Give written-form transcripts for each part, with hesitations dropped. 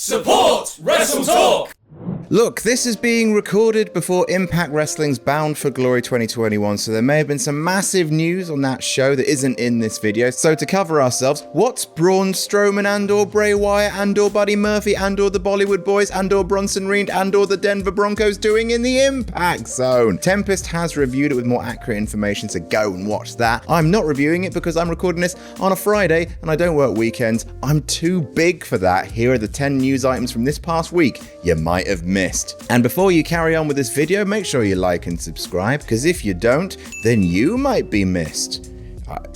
Support WrestleTalk! Look, this is being recorded before Impact Wrestling's Bound for Glory 2021, so there may have been some massive news on that show that isn't in this video. So to cover ourselves, what's Braun Strowman and/or Bray Wyatt and/or Buddy Murphy and/or the Bollywood Boys and/or Bronson Reed and/or the Denver Broncos doing in the Impact Zone? Tempest has reviewed it with more accurate information, so go and watch that. I'm not reviewing it because I'm recording this on a Friday and I don't work weekends. I'm too big for that. Here are the 10 news items from this past week you might have missed. And before you carry on with this video, make sure you like and subscribe, because if you don't, then you might be missed.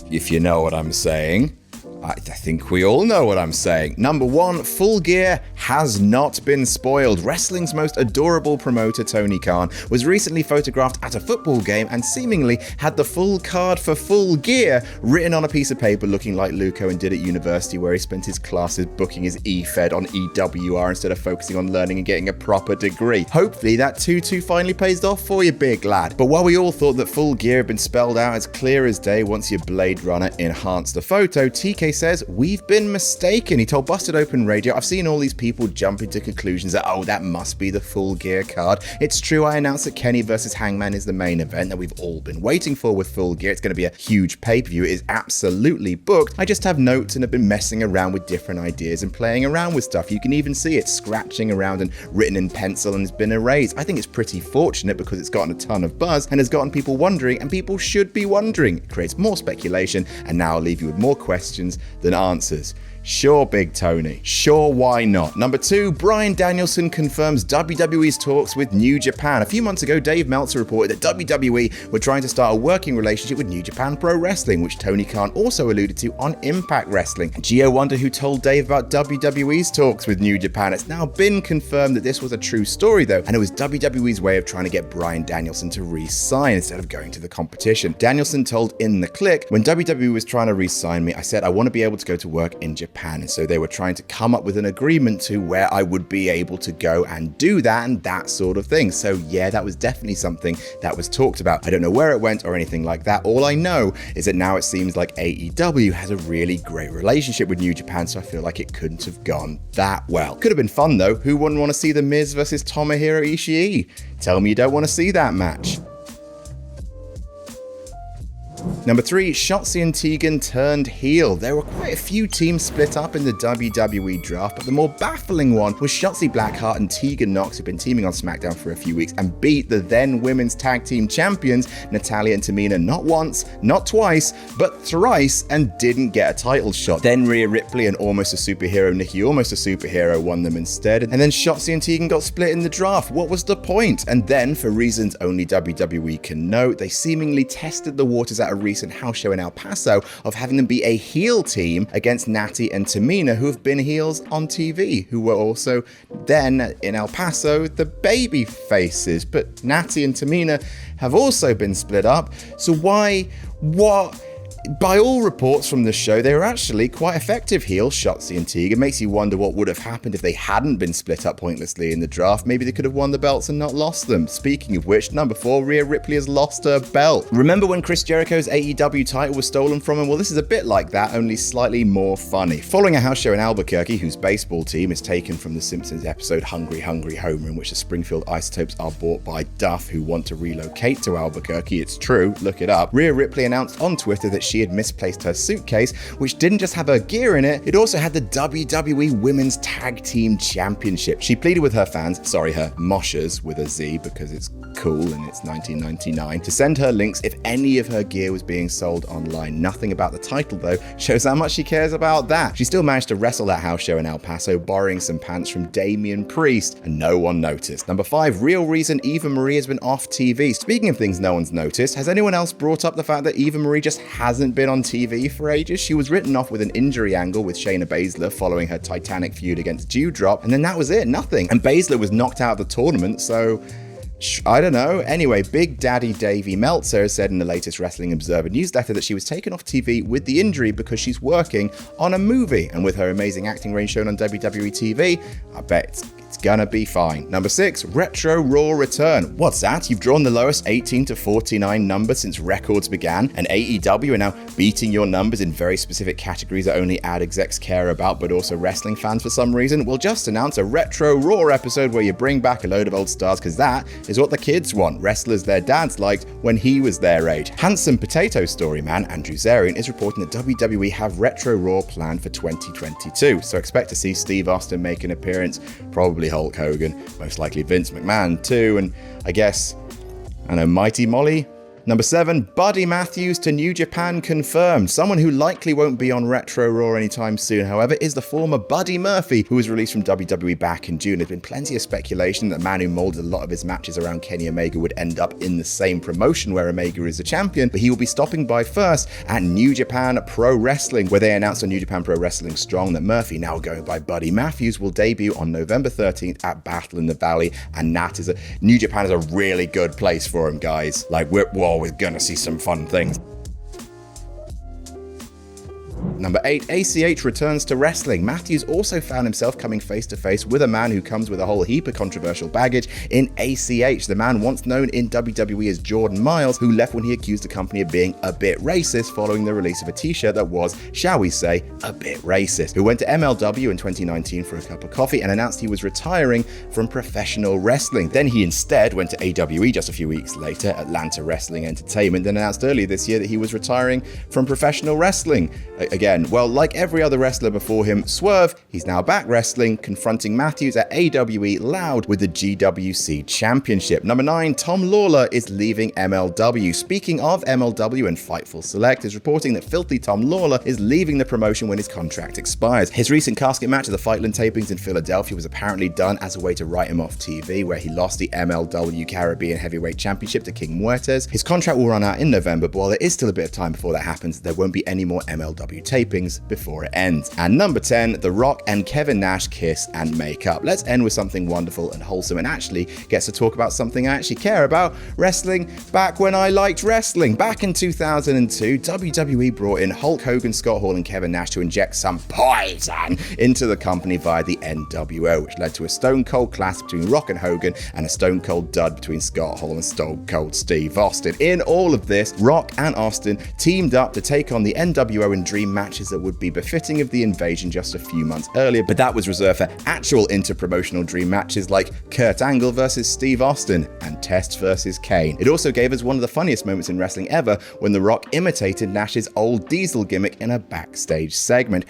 If you know what I'm saying. I think we all know what I'm saying. Number 1, Full Gear has not been spoiled. Wrestling's most adorable promoter, Tony Khan, was recently photographed at a football game and seemingly had the full card for Full Gear written on a piece of paper, looking like Luco and did at university, where he spent his classes booking his E-Fed on EWR instead of focusing on learning and getting a proper degree. Hopefully that tutu finally pays off for you, big lad. But while we all thought that Full Gear had been spelled out as clear as day once your Blade Runner enhanced the photo, TK says, we've been mistaken. He told Busted Open Radio, I've seen all these people jump into conclusions that, oh, that must be the Full Gear card. It's true, I announced that Kenny versus Hangman is the main event that we've all been waiting for with Full Gear. It's going to be a huge pay-per-view. It is absolutely booked. I just have notes and have been messing around with different ideas and playing around with stuff. You can even see it scratching around and written in pencil and has been erased. I think it's pretty fortunate because it's gotten a ton of buzz and has gotten people wondering, and people should be wondering. It creates more speculation, and now I'll leave you with more questions than answers. Sure, Big Tony. Sure, why not? Number 2, Bryan Danielson confirms WWE's talks with New Japan. A few months ago, Dave Meltzer reported that WWE were trying to start a working relationship with New Japan Pro Wrestling, which Tony Khan also alluded to on Impact Wrestling. Gio wondered who told Dave about WWE's talks with New Japan. It's now been confirmed that this was a true story, though, and it was WWE's way of trying to get Bryan Danielson to re-sign instead of going to the competition. Danielson told In the Click, when WWE was trying to re-sign me, I said I want to be able to go to work in Japan. And so they were trying to come up with an agreement to where I would be able to go and do that and that sort of thing. So yeah, that was definitely something that was talked about. I don't know where it went or anything like that. All I know is that now it seems like AEW has a really great relationship with New Japan, so I feel like it couldn't have gone that well. Could have been fun though. Who wouldn't want to see The Miz versus Tomohiro Ishii? Tell me you don't want to see that match. Number 3, Shotzi and Tegan turned heel. There were quite a few teams split up in the WWE draft, but the more baffling one was Shotzi Blackheart and Tegan Nox, who've been teaming on SmackDown for a few weeks, and beat the then women's tag team champions, Natalya and Tamina, not once, not twice, but thrice, and didn't get a title shot. Then Rhea Ripley and Almost a Superhero Nikki Almost a Superhero won them instead, and then Shotzi and Tegan got split in the draft. What was the point? And then, for reasons only WWE can know, they seemingly tested the waters at a recent house show in El Paso of having them be a heel team against Natty and Tamina, who have been heels on TV, who were also then in El Paso the baby faces. But Natty and Tamina have also been split up, so why? What? By all reports from the show, they were actually quite effective heels, Shotzi and Tegan. Makes you wonder what would have happened if they hadn't been split up pointlessly in the draft. Maybe they could have won the belts and not lost them. Speaking of which, number 4, Rhea Ripley has lost her belt. Remember when Chris Jericho's AEW title was stolen from him? Well, this is a bit like that, only slightly more funny. Following a house show in Albuquerque, whose baseball team is taken from the Simpsons episode Hungry Hungry Homer, in which the Springfield Isotopes are bought by Duff, who want to relocate to Albuquerque. It's true, look it up. Rhea Ripley announced on Twitter that she had misplaced her suitcase, which didn't just have her gear in it, it also had the WWE Women's Tag Team Championship. She pleaded with her fans, sorry, her moshers with a Z because it's cool and it's 1999, to send her links if any of her gear was being sold online. Nothing about the title though, shows how much she cares about that. She still managed to wrestle that house show in El Paso, borrowing some pants from Damian Priest, and no one noticed. Number 5, real reason Eva Marie has been off TV. Speaking of things no one's noticed, has anyone else brought up the fact that Eva Marie just hasn't been on TV for ages? She was written off with an injury angle with Shayna Baszler following her Titanic feud against Dewdrop, and then that was it, nothing. And Baszler was knocked out of the tournament, so I don't know. Anyway, Big Daddy Davey Meltzer said in the latest Wrestling Observer newsletter that she was taken off TV with the injury because she's working on a movie, and with her amazing acting range shown on WWE TV, I bet It's gonna be fine. Number 6, Retro Raw return. What's that? You've drawn the lowest 18 to 49 number since records began, and AEW are now beating your numbers in very specific categories that only ad execs care about, but also wrestling fans for some reason. We'll just announce a Retro Raw episode where you bring back a load of old stars, because that is what the kids want. Wrestlers their dads liked when he was their age. Handsome Potato Story man Andrew Zarian is reporting that WWE have Retro Raw planned for 2022, so expect to see Steve Austin make an appearance, probably Hulk Hogan, most likely Vince McMahon too, and I guess, Mighty Molly. Number 7, Buddy Matthews to New Japan confirmed. Someone who likely won't be on Retro Raw anytime soon, however, is the former Buddy Murphy, who was released from WWE back in June. There's been plenty of speculation that the man who molded a lot of his matches around Kenny Omega would end up in the same promotion where Omega is the champion, but he will be stopping by first at New Japan Pro Wrestling, where they announced on New Japan Pro Wrestling Strong that Murphy, now going by Buddy Matthews, will debut on November 13th at Battle in the Valley, and New Japan is a really good place for him, guys. Like, we're gonna see some fun things. Number 8, ACH returns to wrestling. Matthews also found himself coming face to face with a man who comes with a whole heap of controversial baggage in ACH. The man once known in WWE as Jordan Miles, who left when he accused the company of being a bit racist following the release of a t-shirt that was, shall we say, a bit racist. Who went to MLW in 2019 for a cup of coffee and announced he was retiring from professional wrestling. Then he instead went to AWE just a few weeks later, Atlanta Wrestling Entertainment, then announced earlier this year that he was retiring from professional wrestling. Again, well, like every other wrestler before him, Swerve, he's now back wrestling, confronting Matthews at AWE Loud with the GWC Championship. Number 9, Tom Lawler is leaving MLW. Speaking of MLW, and Fightful Select is reporting that Filthy Tom Lawler is leaving the promotion when his contract expires. His recent casket match at the Fightland tapings in Philadelphia was apparently done as a way to write him off TV, where he lost the MLW Caribbean Heavyweight Championship to King Muertes. His contract will run out in November, but while there is still a bit of time before that happens, there won't be any more MLW tapings before it ends. And number 10, The Rock and Kevin Nash kiss and make up. Let's end with something wonderful and wholesome, and actually gets to talk about something I actually care about, wrestling back when I liked wrestling. Back in 2002, WWE brought in Hulk Hogan, Scott Hall and Kevin Nash to inject some poison into the company via the NWO, which led to a stone cold clash between Rock and Hogan and a stone cold dud between Scott Hall and Stone Cold Steve Austin. In all of this, Rock and Austin teamed up to take on the NWO in dream matches that would be befitting of the invasion just a few months earlier, but that was reserved for actual inter-promotional dream matches like Kurt Angle versus Steve Austin and Test versus Kane. It also gave us one of the funniest moments in wrestling ever when The Rock imitated Nash's old Diesel gimmick in a backstage segment.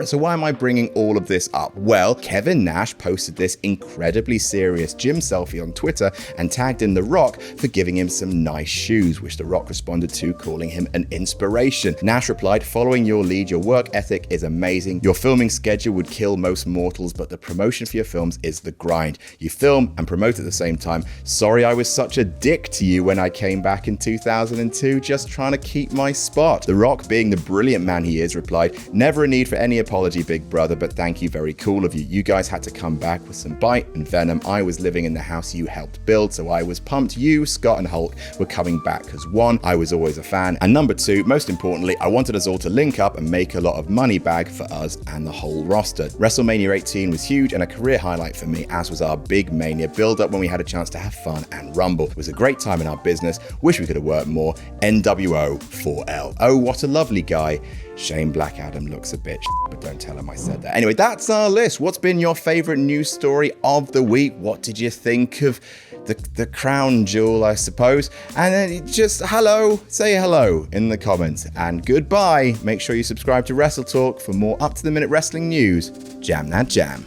So why am I bringing all of this up? Well, Kevin Nash posted this incredibly serious gym selfie on Twitter and tagged in The Rock for giving him some nice shoes, which The Rock responded to, calling him an inspiration. Nash replied, "Following your lead, your work ethic is amazing. Your filming schedule would kill most mortals, but the promotion for your films is the grind. You film and promote at the same time. Sorry I was such a dick to you when I came back in 2002, just trying to keep my spot." The Rock, being the brilliant man he is, replied, "Never a need for any apology, big brother, but thank you, very cool of you. You guys had to come back with some bite and venom. I was living in the house you helped build, so I was pumped you, Scott and Hulk were coming back because 1, I was always a fan, and number 2, most importantly, I wanted us all to link up and make a lot of money back for us and the whole roster. WrestleMania 18 was huge and a career highlight for me, as was our big Mania build-up when we had a chance to have fun and rumble. It was a great time in our business. Wish we could have worked more. NWO 4L. Oh, what a lovely guy. Shane Black Adam looks a bitch, but don't tell him I said that. Anyway, that's our list. What's been your favorite news story of the week? What did you think of the crown jewel, I suppose? And then just say hello in the comments. And goodbye. Make sure you subscribe to WrestleTalk for more up-to-the-minute wrestling news. Jam that jam.